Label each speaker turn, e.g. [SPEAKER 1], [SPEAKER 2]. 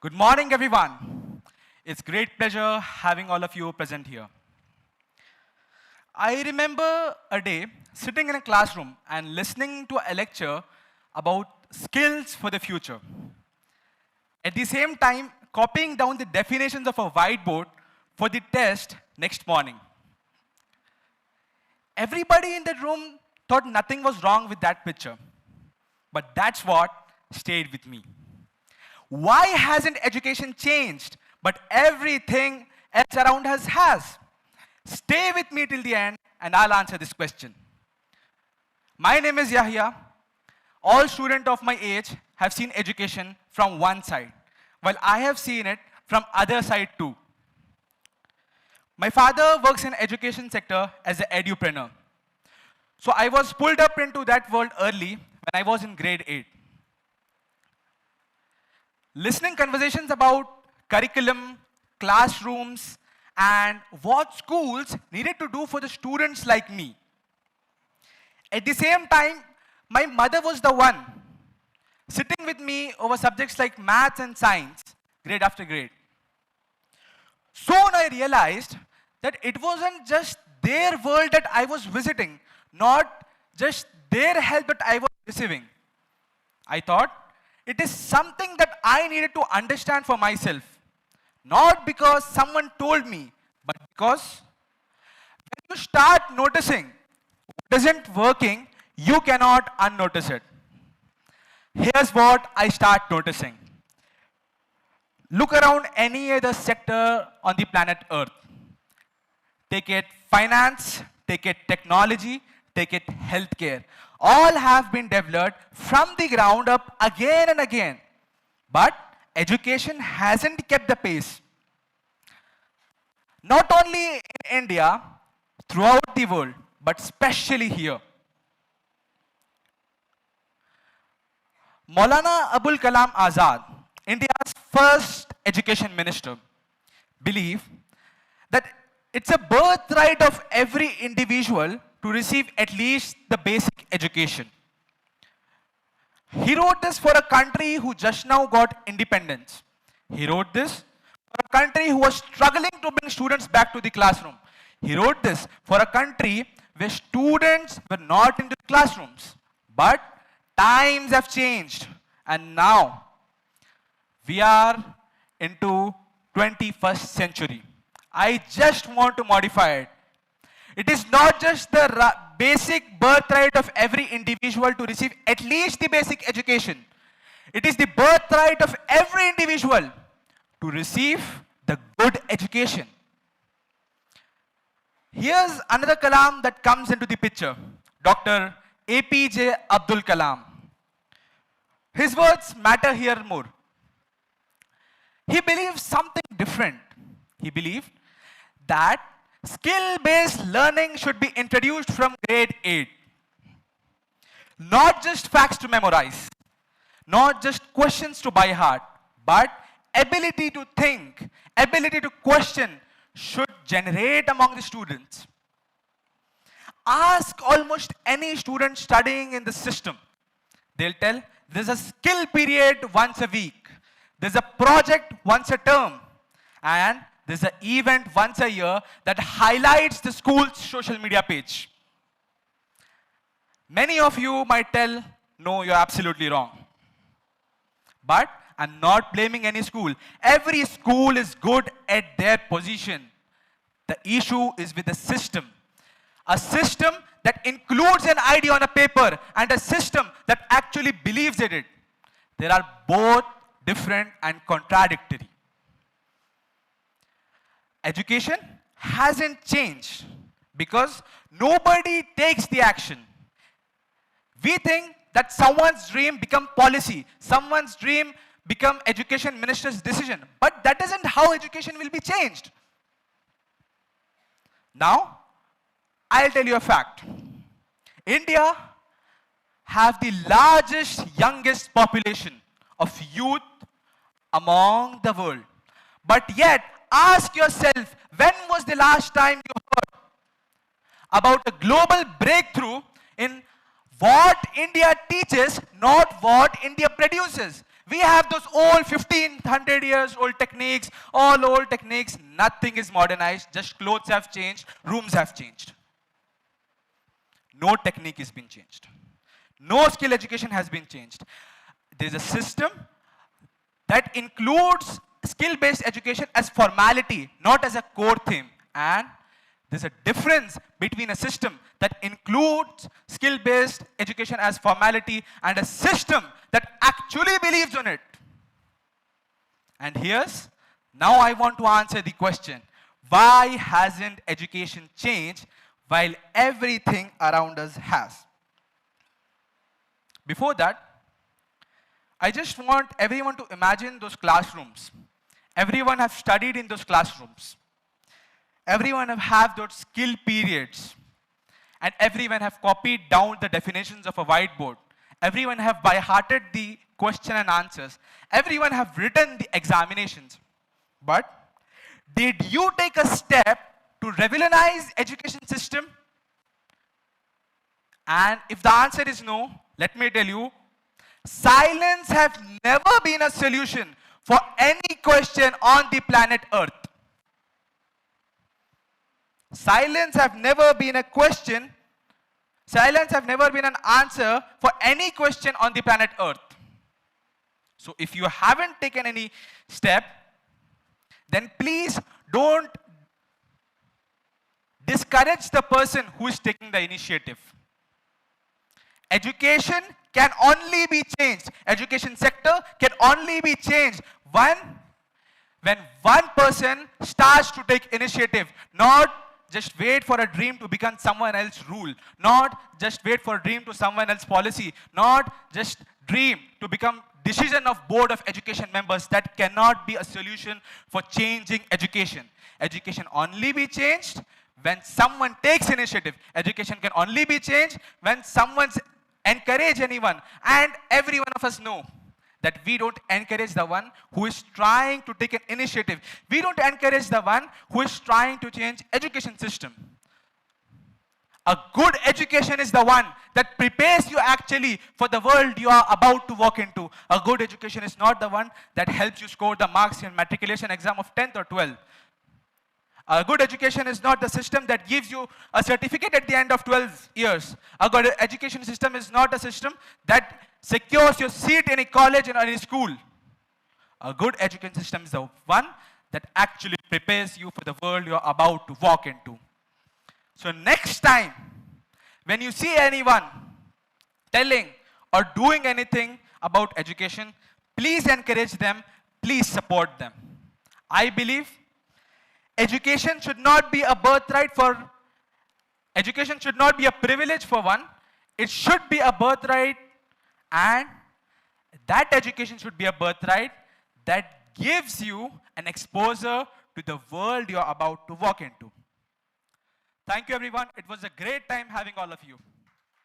[SPEAKER 1] Good morning, everyone. It's great pleasure having all of you present here. I remember a day sitting in a classroom and listening to a lecture about skills for the future. At the same time, copying down the definitions of a whiteboard for the test next morning. Everybody in the room thought nothing was wrong with that picture. But that's what stayed with me. Why hasn't education changed, but everything else around us has? Stay with me till the end, and I'll answer this question. My name is Yahya. All students of my age have seen education from one side, while I have seen it from other side too. My father works in education sector as an edupreneur. So I was pulled up into that world early when I was in grade 8. Listening conversations about curriculum, classrooms, and what schools needed to do for the students like me. At the same time, my mother was the one sitting with me over subjects like maths and science, grade after grade. Soon I realized that it wasn't just their world that I was visiting, not just their help that I was receiving. I thought it is something that I needed to understand for myself. Not because someone told me, but because when you start noticing what isn't working, you cannot unnotice it. Here's what I start noticing. Look around any other sector on the planet Earth. Take it finance, take it technology, take it healthcare. All have been developed from the ground up again and again. But education hasn't kept the pace. Not only in India, throughout the world, but especially here. Maulana Abul Kalam Azad, India's first education minister, believed that it's a birthright of every individual to receive at least the basic education. He wrote this for a country who just now got independence. He wrote this for a country who was struggling to bring students back to the classroom. He wrote this for a country where students were not in the classrooms. But times have changed, and now we are into 21st century. I just want to modify it. It is not just the basic birthright of every individual to receive at least the basic education. It is the birthright of every individual to receive the good education. Here's another Kalam that comes into the picture. Dr. APJ Abdul Kalam. His words matter here more. He believed something different. He believed that skill-based learning should be introduced from grade 8. Not just facts to memorize, not just questions to by heart, but ability to think, ability to question should generate among the students. Ask almost any student studying in the system. They'll tell there's a skill period once a week. There's a project once a term. And there's an event once a year that highlights the school's social media page. Many of you might tell, no, you're absolutely wrong. But I'm not blaming any school. Every school is good at their position. The issue is with the system. A system that includes an idea on a paper and a system that actually believes in it. They are both different and contradictory. Education hasn't changed because nobody takes the action. We think that someone's dream become policy, someone's dream become education minister's decision, but that isn't how education will be changed. Now, I'll tell you a fact. India have the largest, youngest population of youth among the world. But yet, ask yourself, when was the last time you heard about a global breakthrough in what India teaches, not what India produces? We have those old 1500 years old techniques, all old techniques. Nothing is modernized, just clothes have changed, rooms have changed. No technique has been changed. No skill education has been changed. There's a system that includes skill-based education as formality, not as a core theme. And there's a difference between a system that includes skill-based education as formality and a system that actually believes on it. And now I want to answer the question, why hasn't education changed while everything around us has? Before that, I just want everyone to imagine those classrooms. Everyone has studied in those classrooms. Everyone have those skill periods. And everyone have copied down the definitions of a whiteboard. Everyone have by-hearted the question and answers. Everyone have written the examinations. But did you take a step to revolutionize education system? And if the answer is no, let me tell you, silence has never been a solution for any question on the planet Earth. Silence have never been a question. Silence have never been an answer for any question on the planet Earth. So if you haven't taken any step, then please don't discourage the person who is taking the initiative. Education can only be changed. Education sector can only be changed when one person starts to take initiative, not just wait for a dream to become someone else's rule, not just wait for a dream to someone else's policy, not just dream to become decision of board of education members. That cannot be a solution for changing education. Education only be changed when someone takes initiative. Education can only be changed when someone's encourage anyone. And every one of us know that we don't encourage the one who is trying to take an initiative. We don't encourage the one who is trying to change education system. A good education is the one that prepares you actually for the world you are about to walk into. A good education is not the one that helps you score the marks in matriculation exam of 10th or 12th. A good education is not the system that gives you a certificate at the end of 12 years. A good education system is not a system that secures your seat in a college or in a school. A good education system is the one that actually prepares you for the world you are about to walk into. So next time, when you see anyone telling or doing anything about education, please encourage them, please support them. I believe education should not be a birthright education should not be a privilege for one. It should be a birthright, and that education should be a birthright that gives you an exposure to the world you are about to walk into. Thank you, everyone. It was a great time having all of you.